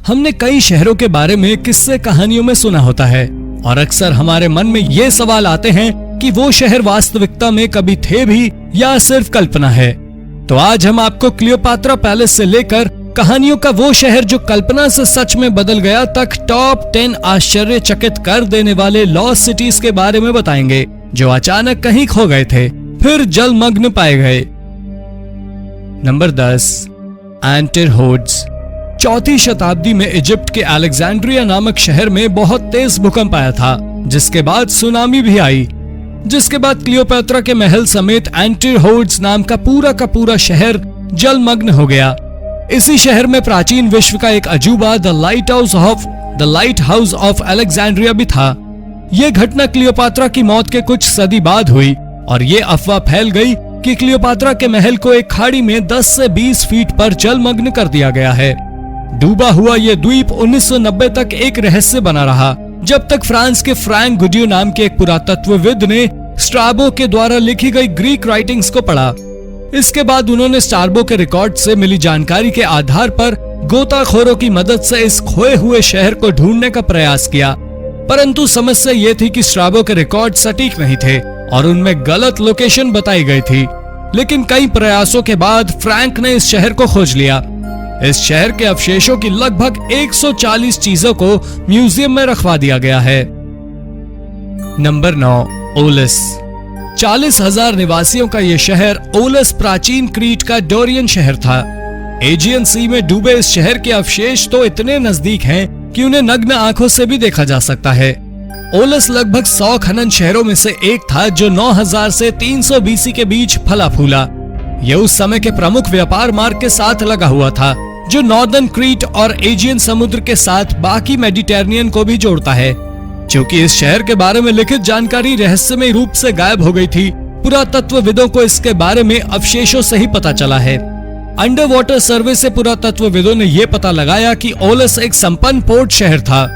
हमने कई शहरों के बारे में किस्से कहानियों में सुना होता है और अक्सर हमारे मन में ये सवाल आते हैं कि वो शहर वास्तविकता में कभी थे भी या सिर्फ कल्पना है। तो आज हम आपको क्लियोपात्रा पैलेस से लेकर कहानियों का वो शहर जो कल्पना से सच में बदल गया तक टॉप 10 आश्चर्यचकित कर देने वाले लॉस्ट सिटीज के बारे में बताएंगे जो अचानक कहीं खो गए थे फिर जलमग्न पाए गए। नंबर 10, एंटिरहोड्स। 4वीं शताब्दी में इजिप्ट के अलेक्जेंड्रिया नामक शहर में बहुत तेज भूकंप आया था, जिसके बाद सुनामी भी आई, जिसके बाद क्लियोपात्रा के महल समेत एंटिरहोड्स नाम का पूरा शहर जलमग्न हो गया। इसी शहर में प्राचीन विश्व का एक अजूबा the light house of Alexandria भी था। यह घटना क्लियोपात्रा की मौत के कुछ सदी बाद हुई और ये अफवाह फैल गई कि क्लियोपात्रा के महल को एक खाड़ी में 10 से 20 फीट पर जलमग्न कर दिया गया है। डूबा हुआ ये द्वीप 1990 तक एक रहस्य बना रहा, जब तक फ्रांस के फ्रैंक गुडियो नाम के एक पुरातत्वविद ने स्ट्राबो के द्वारा लिखी गई ग्रीक राइटिंग्स को पढ़ा। इसके बाद उन्होंने स्ट्राबो के रिकॉर्ड से मिली जानकारी के आधार पर गोताखोरों की मदद से इस खोए हुए शहर को ढूंढने का प्रयास किया, परंतु समस्या ये थी कि स्ट्राबो के रिकॉर्ड सटीक नहीं थे और उनमें गलत लोकेशन बताई गई थी। लेकिन कई प्रयासों के बाद फ्रैंक ने इस शहर को खोज लिया। इस शहर के अवशेषों की लगभग 140 चीजों को म्यूजियम में रखवा दिया गया है। नंबर 9, ओलस। 40,000 निवासियों का यह शहर ओलस प्राचीन क्रीट का डोरियन शहर था। एजियन सी में डूबे इस शहर के अवशेष तो इतने नजदीक हैं कि उन्हें नग्न आंखों से भी देखा जा सकता है। ओलस लगभग 100 खनन शहरों में से एक था जो 9000 से 300 बीसी के बीच फला फूला। यह उस समय के प्रमुख व्यापार मार्ग के साथ लगा हुआ था जो नॉर्दर्न क्रीट और एजियन समुद्र के साथ बाकी मेडिटेरेनियन को भी जोड़ता है। क्योंकि इस शहर के बारे में लिखित जानकारी रहस्यमय रूप से गायब हो गई थी, पुरातत्वविदों को इसके बारे में अवशेषों से ही पता चला है। अंडर वाटर सर्वे से पुरातत्वविदों ने यह पता लगाया कि ओलस एक संपन्न पोर्ट शहर था।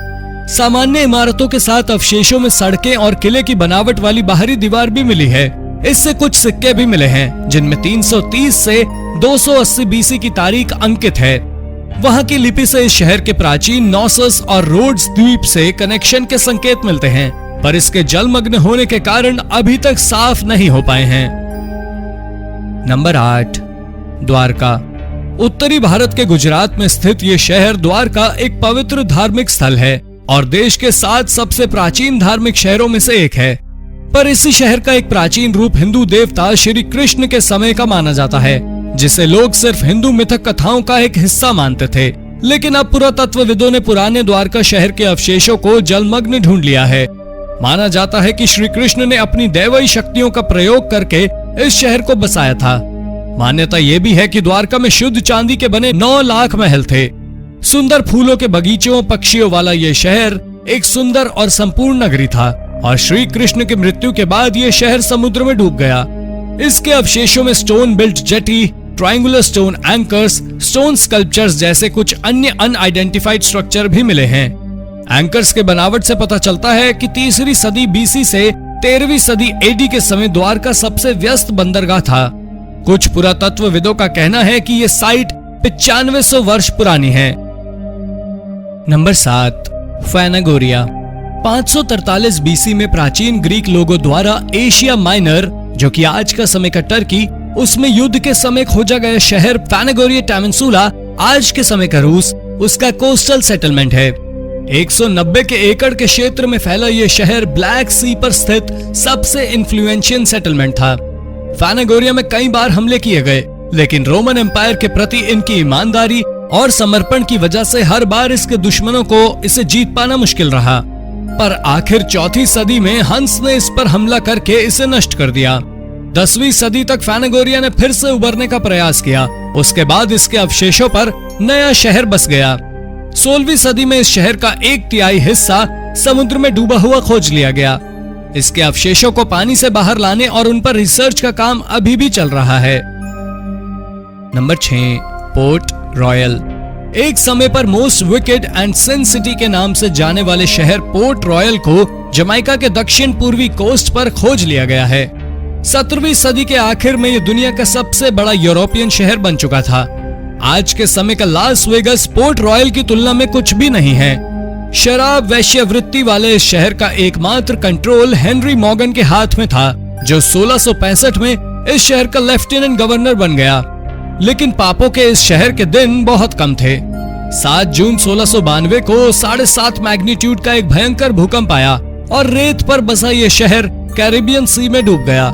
सामान्य इमारतों के साथ अवशेषों में सड़कें और किले की बनावट वाली बाहरी दीवार भी मिली है। इससे कुछ सिक्के भी मिले हैं जिनमें 330 से 280 बीसी की तारीख अंकित है। वहां की लिपि से इस शहर के प्राचीन नॉसस और रोड्स द्वीप से कनेक्शन के संकेत मिलते हैं, पर इसके जलमग्न होने के कारण अभी तक साफ नहीं हो पाए हैं। नंबर 8, द्वारका। उत्तरी भारत के गुजरात में स्थित ये शहर द्वारका एक पवित्र धार्मिक स्थल है और देश के 7 सबसे प्राचीन धार्मिक शहरों में से एक है। पर इसी शहर का एक प्राचीन रूप हिंदू देवता श्री कृष्ण के समय का माना जाता है, जिसे लोग सिर्फ हिंदू मिथक कथाओं का एक हिस्सा मानते थे। लेकिन अब पुरातत्वविदों ने पुराने द्वारका शहर के अवशेषों को जलमग्न ढूंढ लिया है। माना जाता है कि श्री कृष्ण ने अपनी दैवीय शक्तियों का प्रयोग करके इस शहर को बसाया था। मान्यता यह भी है कि द्वारका में शुद्ध चांदी के बने 9 लाख महल थे। सुंदर फूलों के बगीचों, पक्षियों वाला यह शहर एक सुंदर और संपूर्ण नगरी था और श्री कृष्ण की मृत्यु के बाद यह शहर समुद्र में डूब गया। इसके अवशेषों में stone built jetty, triangular stone anchors, stone sculptures जैसे कुछ अन्य अनआइडेंटिफाइड स्ट्रक्चर भी मिले हैं। एंकर्स के बनावट से पता चलता है कि 3वीं सदी बीसी से 13वीं सदी एडी के समय द्वारका सबसे व्यस्त बंदरगाह था। कुछ पुरातत्वविदों का कहना है कि यह साइट 9500 वर्ष पुरानी है। नंबर 7, फैनागोरिया। 543 बीसी में प्राचीन ग्रीक लोगों द्वारा एशिया माइनर, जो कि आज का समय का टर्की, उसमें युद्ध के समय खोजा गया शहर फैनागोरिया टामेंसुला, आज के समय का रूस, उसका कोस्टल सेटलमेंट है। 190 के एकड़ के क्षेत्र में फैला यह शहर ब्लैक सी पर स्थित सबसे इन्फ्लुएंशियल सेटलमेंट था। फैनागोरिया में कई बार हमले किए गए, लेकिन रोमन एम्पायर के प्रति इनकी ईमानदारी और समर्पण की वजह से हर बार इसके दुश्मनों को इसे जीत पाना मुश्किल रहा। पर आखिर 4वीं सदी में हंस ने इस पर हमला करके इसे नष्ट कर दिया। 10वीं सदी तक फैनागोरिया ने फिर से उबरने का प्रयास किया। उसके बाद इसके अवशेषों पर नया शहर बस गया। 16वीं सदी में इस शहर का 1/3 हिस्सा समुद्र में डूबा हुआ खोज लिया गया। इसके अवशेषों को पानी से बाहर लाने और उन पर रिसर्च का काम अभी भी चल रहा है। Number 6, Port Royal. एक समय पर most wicked and sin city के नाम से जाने वाले शहर पोर्ट रॉयल को जमाइका के दक्षिण पूर्वी कोस्ट पर खोज लिया गया है। 17वीं सदी के आखिर में यह दुनिया का सबसे बड़ा यूरोपियन शहर बन चुका था। आज के समय का लास वेगास पोर्ट रॉयल की तुलना में कुछ भी नहीं है। शराब वैश्यवृत्ति वाले इस शहर का एकमात्र कंट्रोल हेनरी मॉर्गन के हाथ में था, जो 1665 में इस शहर का लेफ्टिनेंट गवर्नर बन गया। लेकिन पापों के इस शहर के दिन बहुत कम थे। 7 जून 1692 को 7.5 मैग्नीट्यूड का एक भयंकर भूकंप आया और रेत पर बसा ये शहर कैरिबियन सी में डूब गया।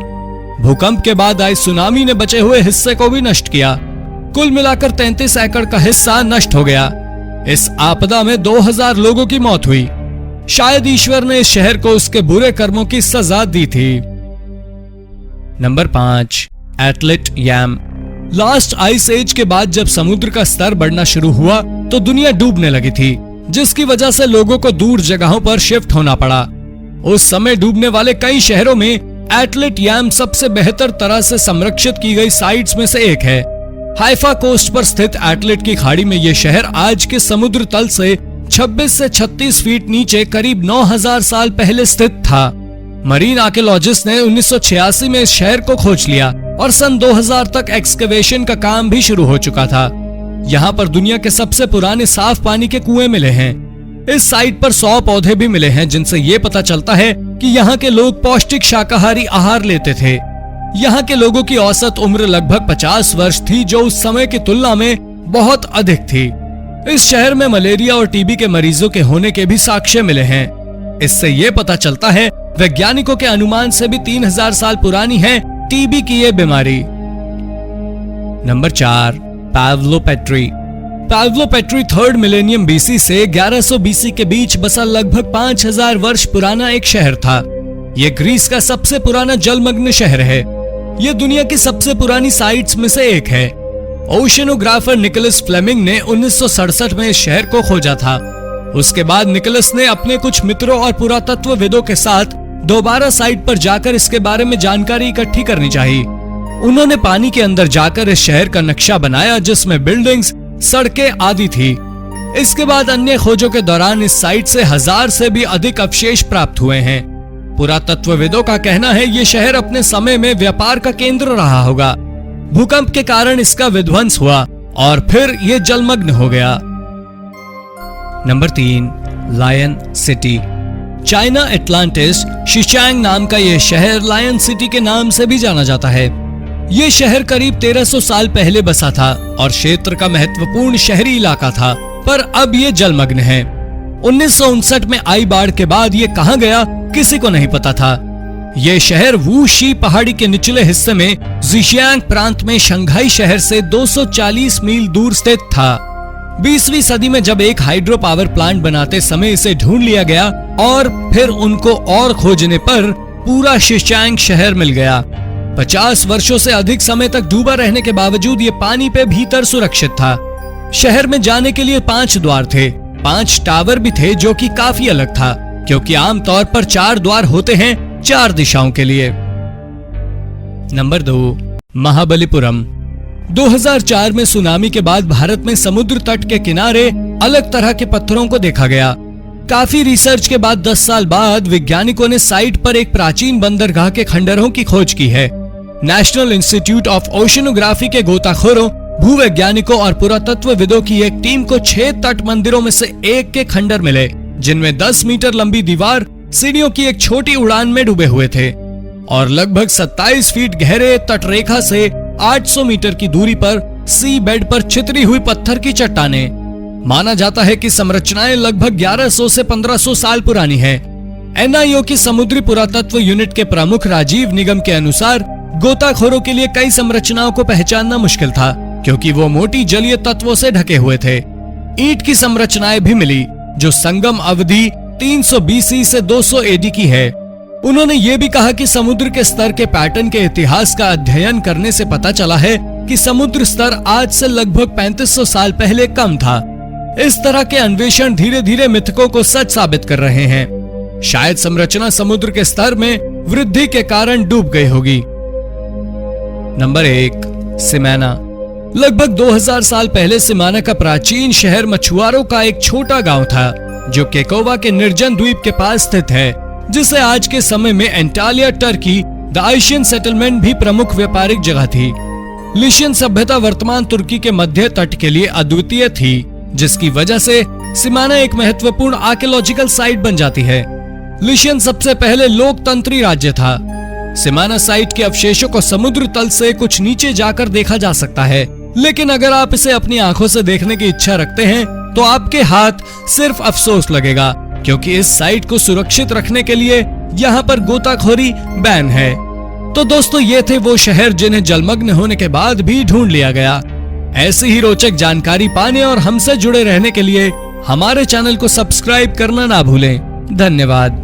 भूकंप के बाद आई सुनामी ने बचे हुए हिस्से को भी नष्ट किया। कुल मिलाकर 33 एकड़ का हिस्सा नष्ट हो गया। इस आपदा में 2000 लोगों की मौत हुई। शायद ईश्वर ने इस शहर को उसके बुरे कर्मों की सजा दी थी। नंबर 5, एटलेट याम। लास्ट आइस एज के बाद जब समुद्र का स्तर बढ़ना शुरू हुआ तो दुनिया डूबने लगी थी, जिसकी वजह से लोगों को दूर जगहों पर शिफ्ट होना पड़ा। उस समय डूबने वाले कई शहरों में एटलेट याम सबसे बेहतर तरह से संरक्षित की गई साइट्स में से एक है। हाइफा कोस्ट पर स्थित एटलेट की खाड़ी में यह शहर आज के समुद्र तल से 26 से 36 फीट नीचे करीब 9000 साल पहले स्थित था। मरीन आर्कियोलॉजिस्ट ने 1986 में इस शहर को खोज लिया और सन 2000 तक एक्सकवेशन का काम भी शुरू हो चुका था। यहाँ पर दुनिया के सबसे पुराने साफ पानी के कुएं मिले हैं। इस साइट पर 100 पौधे भी मिले हैं, जिनसे ये पता चलता है कि यहाँ के लोग पौष्टिक शाकाहारी आहार लेते थे। यहाँ के लोगों की औसत उम्र लगभग 50 वर्ष थी, जो उस समय की तुलना में बहुत अधिक थी। इस शहर में मलेरिया और टीबी के मरीजों के होने के भी साक्ष्य मिले हैं। इससे ये पता चलता है वैज्ञानिकों के अनुमान से भी 3000 साल पुरानी है टीबी की ये बीमारी। नंबर 4, पावलोपेट्री। पावलोपेट्री 3rd मिलेनियम बीसी से 1100 बीसी के बीच बसा लगभग 5000 वर्ष पुराना एक शहर था। ये ग्रीस का सबसे पुराना जलमग्न शहर है। ये दुनिया की सबसे पुरानी साइट्स में से एक है। ओशियनोग्राफर निकोलस फ्लेमिंग ने 1967 में इस शहर को खोजा था। उसके बाद निकोलस ने अपने कुछ मित्रों और पुरातत्वविदों के साथ दोबारा साइट पर जाकर इसके बारे में जानकारी इकट्ठी करनी चाहिए। उन्होंने पानी के अंदर जाकर इस शहर का नक्शा बनाया, जिसमें बिल्डिंग्स, सड़कें आदि थी। इसके बाद अन्य खोजों के दौरान इस साइट से 1000 से भी अधिक अवशेष प्राप्त हुए हैं। पुरातत्वविदों का कहना है ये शहर अपने समय में व्यापार का केंद्र रहा होगा। भूकंप के कारण इसका विध्वंस हुआ और फिर ये जलमग्न हो गया। Number 3, lion city. China Atlantis Shichang नाम का यह शहर लायन सिटी के नाम से भी जाना जाता है। ये शहर करीब 1300 साल पहले बसा था और क्षेत्र का महत्वपूर्ण शहरी इलाका था, पर अब ये जलमग्न है। 1959 में आई बाढ़ के बाद ये कहां गया किसी को नहीं पता था। ये शहर वूशी पहाड़ी के निचले हिस्से में ज़िशियांग प्रांत में शंघाई शहर से 240 मील दूर स्थित था। 20वीं सदी में जब एक हाइड्रो पावर प्लांट बनाते समय इसे ढूंढ लिया गया और फिर उनको और खोजने पर पूरा शिचांग शहर मिल गया। 50 वर्षों से अधिक समय तक डूबा रहने के बावजूद ये पानी पे भीतर सुरक्षित था। शहर में जाने के लिए 5 द्वार थे। 5 टावर भी थे, जो कि काफी अलग था, क्योंकि आमतौर पर 4 द्वार होते हैं 4 दिशाओं के लिए। नंबर 2, महाबलीपुरम। 2004 में सुनामी के बाद भारत में समुद्र तट के किनारे अलग तरह के पत्थरों को देखा गया। काफी रिसर्च के बाद 10 साल बाद वैज्ञानिकों ने साइट पर एक प्राचीन बंदरगाह के खंडरों की खोज की है। नेशनल इंस्टीट्यूट ऑफ ओशियनोग्राफी के गोताखोरों, भूवैज्ञानिकों और पुरातत्वविदों की एक टीम को 6 तट मंदिरों में से एक के खंडर मिले, जिनमें 10 मीटर लंबी दीवार सीढ़ियों की एक छोटी उड़ान में डूबे हुए थे और लगभग 27 फीट गहरे तटरेखा से 800 मीटर की दूरी पर सी बेड पर छितरी हुई पत्थर की चट्टानें। माना जाता है कि संरचनाएं लगभग 1100 से 1500 साल पुरानी हैं। एनआईओ की समुद्री पुरातत्व यूनिट के प्रमुख राजीव निगम के अनुसार गोताखोरों के लिए कई संरचनाओं को पहचानना मुश्किल था, क्योंकि वो मोटी जलीय तत्वों से ढके हुए थे। ईंट की संरचनाएं भी मिली, जो संगम अवधि 300 बीसी से 200 एडी की है। उन्होंने ये भी कहा कि समुद्र के स्तर के पैटर्न के इतिहास का अध्ययन करने से पता चला है कि समुद्र स्तर आज से लगभग 3500 साल पहले कम था। इस तरह के अन्वेषण धीरे धीरे मिथकों को सच साबित कर रहे हैं। शायद संरचना समुद्र के स्तर में वृद्धि के कारण डूब गई होगी। नंबर 1, सिमाना। लगभग 2000 साल पहले सिमाना का प्राचीन शहर मछुआरों का एक छोटा गांव था, जो केकोवा के निर्जन द्वीप के पास स्थित है, जिसे आज के समय में एंटालिया टर्की द आइशियन सेटलमेंट भी प्रमुख व्यापारिक जगह थी। लिशियन सभ्यता वर्तमान तुर्की के मध्य तट के लिए अद्वितीय थी, जिसकी वजह से सिमाना एक महत्वपूर्ण आर्कियोलॉजिकल साइट बन जाती है। लिशियन सबसे पहले लोकतंत्री राज्य था। सिमाना साइट के अवशेषों को समुद्र तल से कुछ नीचे जाकर देखा जा सकता है, लेकिन अगर आप इसे अपनी आंखों से देखने की इच्छा रखते हैं तो आपके हाथ सिर्फ अफसोस लगेगा, क्योंकि इस साइट को सुरक्षित रखने के लिए यहाँ पर गोताखोरी बैन है। तो दोस्तों, ये थे वो शहर जिन्हें जलमग्न होने के बाद भी ढूंढ लिया गया। ऐसी ही रोचक जानकारी पाने और हमसे जुड़े रहने के लिए हमारे चैनल को सब्सक्राइब करना ना भूलें। धन्यवाद।